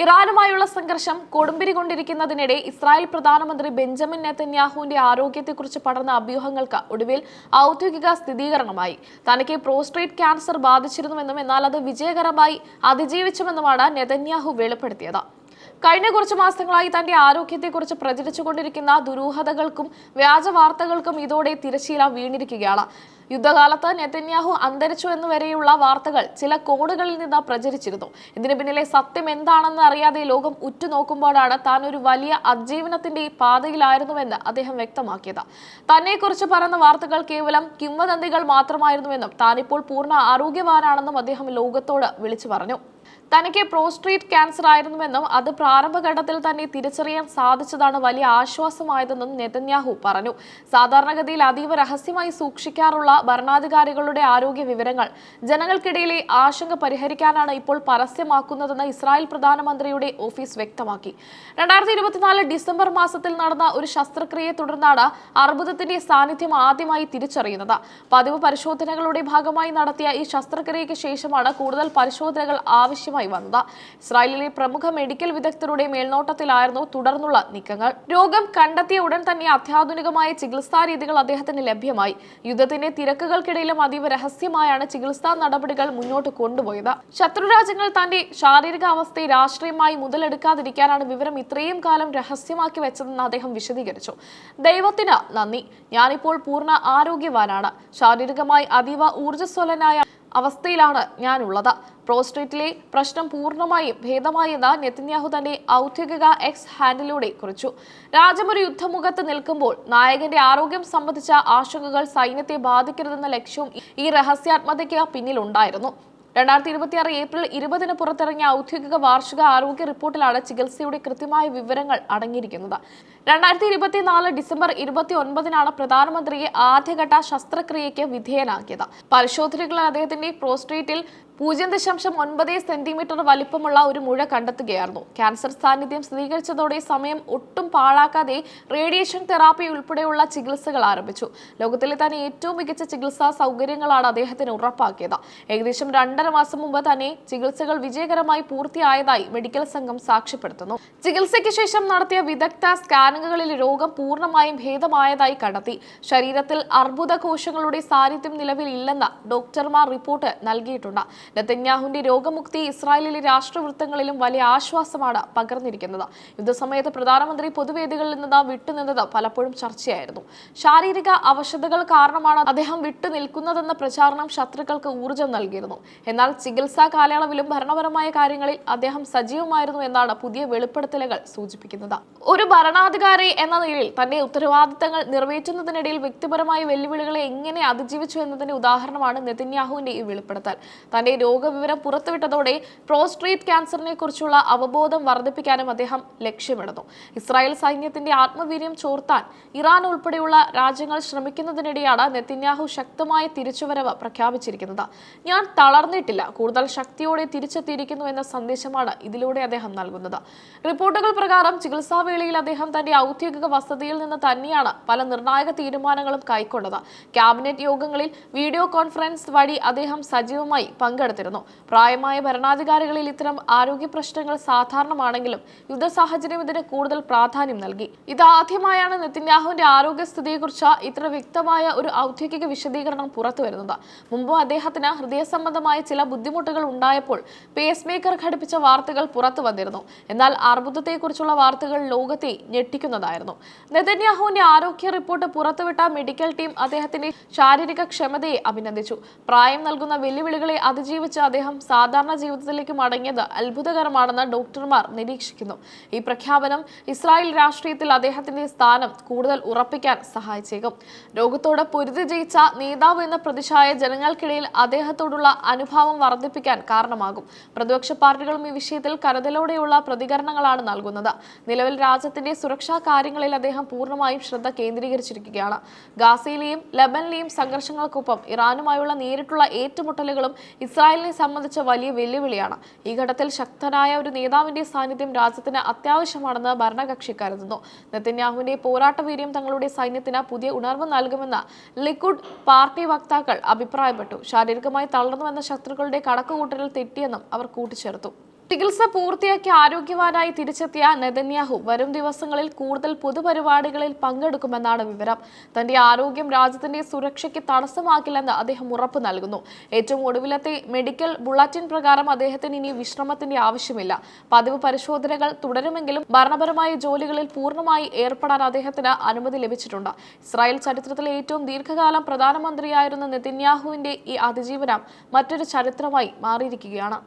ഇറാനുമായുള്ള സംഘർഷം കൊടുമ്പിരി കൊണ്ടിരിക്കുന്നതിനിടെ ഇസ്രായേൽ പ്രധാനമന്ത്രി ബെഞ്ചമിൻ നെതന്യാഹുവിന്റെ ആരോഗ്യത്തെക്കുറിച്ച് പടർന്ന അഭ്യൂഹങ്ങൾക്ക് ഒടുവിൽ ഔദ്യോഗിക സ്ഥിരീകരണമായി. തനിക്ക് പ്രോസ്റ്റേറ്റ് ക്യാൻസർ ബാധിച്ചിരുന്നുവെന്നും എന്നാൽ അത് വിജയകരമായി അതിജീവിച്ചുവെന്നുമാണ് നെതന്യാഹു വെളിപ്പെടുത്തിയത്. കഴിഞ്ഞ കുറച്ചു മാസങ്ങളായി തന്റെ ആരോഗ്യത്തെക്കുറിച്ച് പ്രചരിച്ചുകൊണ്ടിരിക്കുന്ന ദുരൂഹതകൾക്കും വ്യാജ വാർത്തകൾക്കും ഇതോടെ തിരശ്ശീല വീണിരിക്കുകയാണ്. യുദ്ധകാലത്ത് നെതന്യാഹു അന്തരിച്ചു എന്നുവരെയുള്ള വാർത്തകൾ ചില കോണുകളിൽ നിന്ന് പ്രചരിച്ചിരുന്നു. ഇതിന് പിന്നിലെ സത്യം എന്താണെന്ന് അറിയാതെ ലോകം ഉറ്റുനോക്കുമ്പോഴാണ് താൻ ഒരു വലിയ അതിജീവനത്തിന്റെ പാതയിലായിരുന്നുവെന്ന് അദ്ദേഹം വ്യക്തമാക്കിയത്. തന്നെക്കുറിച്ച് പറയുന്ന വാർത്തകൾ കേവലം കിംവദന്തികൾ മാത്രമായിരുന്നുവെന്നും താനിപ്പോൾ പൂർണ്ണ ആരോഗ്യവാനാണെന്നും അദ്ദേഹം ലോകത്തോട് വിളിച്ചു പറഞ്ഞു. തനിക്ക് പ്രോസ്റ്റേറ്റ് ക്യാൻസർ ആയിരുന്നുവെന്നും അത് പ്രാരംഭഘട്ടത്തിൽ തന്നെ തിരിച്ചറിയാൻ സാധിച്ചതാണ് വലിയ ആശ്വാസമായതെന്നും നെതന്യാഹു പറഞ്ഞു. സാധാരണഗതിയിൽ അതീവ രഹസ്യമായി സൂക്ഷിക്കാറുള്ള ഭരണാധികാരികളുടെ ആരോഗ്യ വിവരങ്ങൾ ജനങ്ങൾക്കിടയിലെ ആശങ്ക പരിഹരിക്കാനാണ് ഇപ്പോൾ പരസ്യമാക്കുന്നതെന്ന് ഇസ്രായേൽ പ്രധാനമന്ത്രിയുടെ ഓഫീസ് വ്യക്തമാക്കി. 2024 ഡിസംബർ മാസത്തിൽ നടന്ന ഒരു ശസ്ത്രക്രിയയെ തുടർന്നാണ് അർബുദത്തിന്റെ സാന്നിധ്യം ആദ്യമായി തിരിച്ചറിയുന്നത്. പതിവ് പരിശോധനകളുടെ ഭാഗമായി നടത്തിയ ഈ ശസ്ത്രക്രിയയ്ക്ക് ശേഷമാണ് കൂടുതൽ പരിശോധനകൾ ആവശ്യമായി വന്നത്. ഇസ്രായേലിലെ പ്രമുഖ മെഡിക്കൽ വിദഗ്ധരുടെ മേൽനോട്ടത്തിലായിരുന്നു തുടർന്നുള്ള നീക്കങ്ങൾ. രോഗം കണ്ടെത്തിയ ഉടൻ തന്നെ അത്യാധുനികമായ ചികിത്സാ രീതികൾ അദ്ദേഹത്തിന് ലഭ്യമായി. യുദ്ധത്തിന്റെ തിരക്കുകൾക്കിടയിലും അതീവ രഹസ്യമായാണ് ചികിത്സാ നടപടികൾ മുന്നോട്ട് കൊണ്ടുപോയത്. ശത്രുരാജ്യങ്ങൾ തന്റെ ശാരീരിക അവസ്ഥയെ രാഷ്ട്രീയമായി മുതലെടുക്കാതിരിക്കാനാണ് വിവരം ഇത്രയും കാലം രഹസ്യമാക്കി വെച്ചതെന്ന് അദ്ദേഹം വിശദീകരിച്ചു. ദൈവത്തിന് നന്ദി, ഞാനിപ്പോൾ പൂർണ്ണ ആരോഗ്യവാനാണ്. ശാരീരികമായി അതീവ ഊർജ്ജസ്വലനായ അവസ്ഥയിലാണ് ഞാനുള്ളത്. പ്രോസ്റ്റേറ്റിലെ പ്രശ്നം പൂർണ്ണമായും ഭേദമായെന്ന് നെതന്യാഹു തന്റെ ഔദ്യോഗിക എക്സ് ഹാൻഡിലൂടെ കുറിച്ചു. രാജ്യം ഒരു യുദ്ധമുഖത്ത് നിൽക്കുമ്പോൾ നായകന്റെ ആരോഗ്യം സംബന്ധിച്ച ആശങ്കകൾ സൈന്യത്തെ ബാധിക്കരുതെന്ന ലക്ഷ്യവും ഈ രഹസ്യാത്മകതയ്ക്ക് പിന്നിലുണ്ടായിരുന്നു. 2026 ഏപ്രിൽ 20 പുറത്തിറങ്ങിയ ഔദ്യോഗിക വാർഷിക ആരോഗ്യ റിപ്പോർട്ടിലാണ് ചികിത്സയുടെ കൃത്യമായ വിവരങ്ങൾ അടങ്ങിയിരിക്കുന്നത്. 2024 ഡിസംബർ 29 പ്രധാനമന്ത്രിയെ ആദ്യഘട്ട ശസ്ത്രക്രിയയ്ക്ക് വിധേയനാക്കിയത്. പരിശോധനകളിൽ അദ്ദേഹത്തിന്റെ പ്രോസ്റ്റേറ്റിൽ 0.9 സെന്റിമീറ്റർ വലിപ്പമുള്ള ഒരു മുഴ കണ്ടെത്തുകയായിരുന്നു. ക്യാൻസർ സാന്നിധ്യം സ്ഥിരീകരിച്ചതോടെ സമയം ഒട്ടും പാഴാക്കാതെ റേഡിയേഷൻ തെറാപ്പി ഉൾപ്പെടെയുള്ള ചികിത്സകൾ ആരംഭിച്ചു. ലോകത്തിലെ തന്നെ ഏറ്റവും മികച്ച ചികിത്സാ സൗകര്യങ്ങളാണ് അദ്ദേഹത്തിന് ഉറപ്പാക്കിയത്. ഏകദേശം 2.5 മാസം മുമ്പ് തന്നെ ചികിത്സകൾ വിജയകരമായി പൂർത്തിയായതായി മെഡിക്കൽ സംഘം സാക്ഷ്യപ്പെടുത്തുന്നു. ചികിത്സയ്ക്ക് ശേഷം നടത്തിയ വിദഗ്ധ സ്കാനിങ്ങുകളിൽ രോഗം പൂർണ്ണമായും ഭേദമായതായി കണ്ടെത്തി. ശരീരത്തിൽ അർബുദ കോശങ്ങളുടെ സാന്നിധ്യം നിലവിൽ ഇല്ലെന്ന് ഡോക്ടർമാർ റിപ്പോർട്ട് നൽകിയിട്ടുണ്ട്. നെതന്യാഹുവിന്റെ രോഗമുക്തി ഇസ്രായേലിലെ രാഷ്ട്രവൃത്തങ്ങളിലും വലിയ ആശ്വാസമാണ് പകർന്നിരിക്കുന്നത്. യുദ്ധസമയത്ത് പ്രധാനമന്ത്രി പൊതുവേദികളിൽ നിന്ന് വിട്ടുനിന്നത് പലപ്പോഴും ചർച്ചയായിരുന്നു. ശാരീരിക അവശതകൾ കാരണമാണ് അദ്ദേഹം വിട്ടുനിൽക്കുന്നതെന്ന പ്രചാരണം ശത്രുക്കൾക്ക് ഊർജ്ജം നൽകിയിരുന്നു. എന്നാൽ ചികിത്സാ കാലയളവിലും ഭരണപരമായ കാര്യങ്ങളിൽ അദ്ദേഹം സജീവമായിരുന്നു എന്നാണ് പുതിയ വെളിപ്പെടുത്തലുകൾ സൂചിപ്പിക്കുന്നത്. ഒരു ഭരണാധികാരി എന്ന നിലയിൽ തന്റെ ഉത്തരവാദിത്തങ്ങൾ നിറവേറ്റുന്നതിനിടയിൽ വ്യക്തിപരമായ വെല്ലുവിളികളെ എങ്ങനെ അതിജീവിച്ചു എന്നതിന്റെ ഉദാഹരണമാണ് നെതന്യാഹുവിന്റെ ഈ വെളിപ്പെടുത്തൽ. തന്റെ രോഗവിവരം പുറത്തുവിട്ടതോടെ പ്രോസ്റ്റേറ്റ് ക്യാൻസറിനെ കുറിച്ചുള്ള അവബോധം വർദ്ധിപ്പിക്കാനും അദ്ദേഹം ലക്ഷ്യമിടുന്നു. ഇസ്രായേൽ സൈന്യത്തിന്റെ ആത്മവീര്യം ചോർത്താൻ ഇറാൻ ഉൾപ്പെടെയുള്ള രാജ്യങ്ങൾ ശ്രമിക്കുന്നതിനിടെയാണ് നെതന്യാഹു ശക്തമായ തിരിച്ചുവരവ് പ്രഖ്യാപിച്ചിരിക്കുന്നത്. ഞാൻ തളർന്നിട്ടില്ല, കൂടുതൽ ശക്തിയോടെ തിരിച്ചെത്തിയിരിക്കുന്നു എന്ന സന്ദേശമാണ് ഇതിലൂടെ അദ്ദേഹം നൽകുന്നത്. റിപ്പോർട്ടുകൾ പ്രകാരം ചികിത്സാവേളയിൽ അദ്ദേഹം തന്റെ ഔദ്യോഗിക വസതിയിൽ നിന്ന് തന്നെയാണ് പല നിർണായക തീരുമാനങ്ങളും കൈക്കൊണ്ടത്. ക്യാബിനറ്റ് യോഗങ്ങളിൽ വീഡിയോ കോൺഫറൻസ് വഴി അദ്ദേഹം സജീവമായി പങ്കെടുത്തിരുന്നു. പ്രായമായ ഭരണാധികാരികളിൽ ഇത്തരം ആരോഗ്യ പ്രശ്നങ്ങൾ സാധാരണമാണെങ്കിലും യുദ്ധ സാഹചര്യം ഇതിന് കൂടുതൽ പ്രാധാന്യം നൽകി. ഇതാദ്യമായാണ് നെതന്യാഹുവിന്റെ ആരോഗ്യസ്ഥിതിയെക്കുറിച്ച് ഇത്ര വ്യക്തമായ ഒരു ഔദ്യോഗിക വിശദീകരണം പുറത്തുവരുന്നത്. മുമ്പ് അദ്ദേഹത്തിന് ഹൃദയ സംബന്ധമായ ചില ബുദ്ധിമുട്ടുകൾ ഉണ്ടായപ്പോൾ പേസ് മേക്കർ ഘടിപ്പിച്ച വാർത്തകൾ പുറത്തു വന്നിരുന്നു. എന്നാൽ അർബുദത്തെക്കുറിച്ചുള്ള വാർത്തകൾ ലോകത്തെ ഞെട്ടിക്കുന്നതായിരുന്നു. നെതന്യാഹുവിന്റെ ആരോഗ്യ റിപ്പോർട്ട് പുറത്തുവിട്ട മെഡിക്കൽ ടീം അദ്ദേഹത്തിന്റെ ശാരീരിക ക്ഷമതയെ അഭിനന്ദിച്ചു. പ്രായം നൽകുന്ന വെല്ലുവിളികളെ അതിജീവിച്ച് അദ്ദേഹം സാധാരണ ജീവിതത്തിലേക്ക് മടങ്ങിയത് അത്ഭുതകരമാണെന്ന് ഡോക്ടർമാർ നിരീക്ഷിക്കുന്നു. ഈ പ്രഖ്യാപനം ഇസ്രായേൽ രാഷ്ട്രീയത്തിൽ അദ്ദേഹത്തിന്റെ സ്ഥാനം കൂടുതൽ ഉറപ്പിക്കാൻ സഹായിച്ചേക്കും. രോഗത്തോട് പൊരുതി ജയിച്ച നേതാവ് എന്ന പ്രതിച്ഛായ ജനങ്ങൾക്കിടയിൽ അദ്ദേഹത്തോടുള്ള അനുഭാവം വർദ്ധിപ്പിക്കാൻ കാരണമാകും. പ്രതിപക്ഷ പാർട്ടികളും ഈ വിഷയത്തിൽ കരുതലോടെയുള്ള പ്രതികരണങ്ങളാണ് നൽകുന്നത്. നിലവിൽ രാജ്യത്തിന്റെ സുരക്ഷാ കാര്യങ്ങളിൽ അദ്ദേഹം പൂർണ്ണമായും ശ്രദ്ധ കേന്ദ്രീകരിച്ചിരിക്കുകയാണ്. ഗാസയിലെയും ലബനിലെയും സംഘർഷങ്ങൾക്കൊപ്പം ഇറാനുമായുള്ള നേരിട്ടുള്ള ഏറ്റുമുട്ടലുകളും ഇസ്രായേലിനെ സംബന്ധിച്ച വലിയ വെല്ലുവിളിയാണ്. ഈ ഘട്ടത്തിൽ ശക്തനായ ഒരു നേതാവിന്റെ സാന്നിധ്യം രാജ്യത്തിന് അത്യാവശ്യമാണെന്ന് ഭരണകക്ഷി കരുതുന്നു. നെതന്യാഹുവിന്റെ പോരാട്ടവീര്യം തങ്ങളുടെ സൈന്യത്തിന് പുതിയ ഉണർവ് നൽകുമെന്ന് ലിക്കുഡ് പാർട്ടി വക്താക്കൾ അഭിപ്രായപ്പെട്ടു. ശാരീരികമായി തളർന്നുവെന്ന ശത്രുക്കളുടെ കണക്കുകൂട്ടലിൽ തെറ്റിയെന്നും അവർ കൂട്ടിച്ചേർത്തു. ചികിത്സ പൂർത്തിയാക്കി ആരോഗ്യവാനായി തിരിച്ചെത്തിയ നെതന്യാഹു വരും ദിവസങ്ങളിൽ കൂടുതൽ പൊതുപരിപാടികളിൽ പങ്കെടുക്കുമെന്നാണ് വിവരം. തന്റെ ആരോഗ്യം രാജ്യത്തിന്റെ സുരക്ഷയ്ക്ക് തടസ്സമാക്കില്ലെന്ന് അദ്ദേഹം ഉറപ്പു നൽകുന്നു. ഏറ്റവും ഒടുവിലത്തെ മെഡിക്കൽ ബുള്ളറ്റിൻ പ്രകാരം അദ്ദേഹത്തിന് ഇനി വിശ്രമത്തിന്റെ ആവശ്യമില്ല. പതിവ് പരിശോധനകൾ തുടരുമെങ്കിലും ഭരണപരമായ ജോലികളിൽ പൂർണ്ണമായി ഏർപ്പെടാൻ അദ്ദേഹത്തിന് അനുമതി ലഭിച്ചിട്ടുണ്ട്. ഇസ്രായേൽ ചരിത്രത്തിലെ ഏറ്റവും ദീർഘകാലം പ്രധാനമന്ത്രിയായിരുന്ന നെതന്യാഹുവിന്റെ ഈ അതിജീവനം മറ്റൊരു ചരിത്രമായി മാറിയിരിക്കുകയാണ്.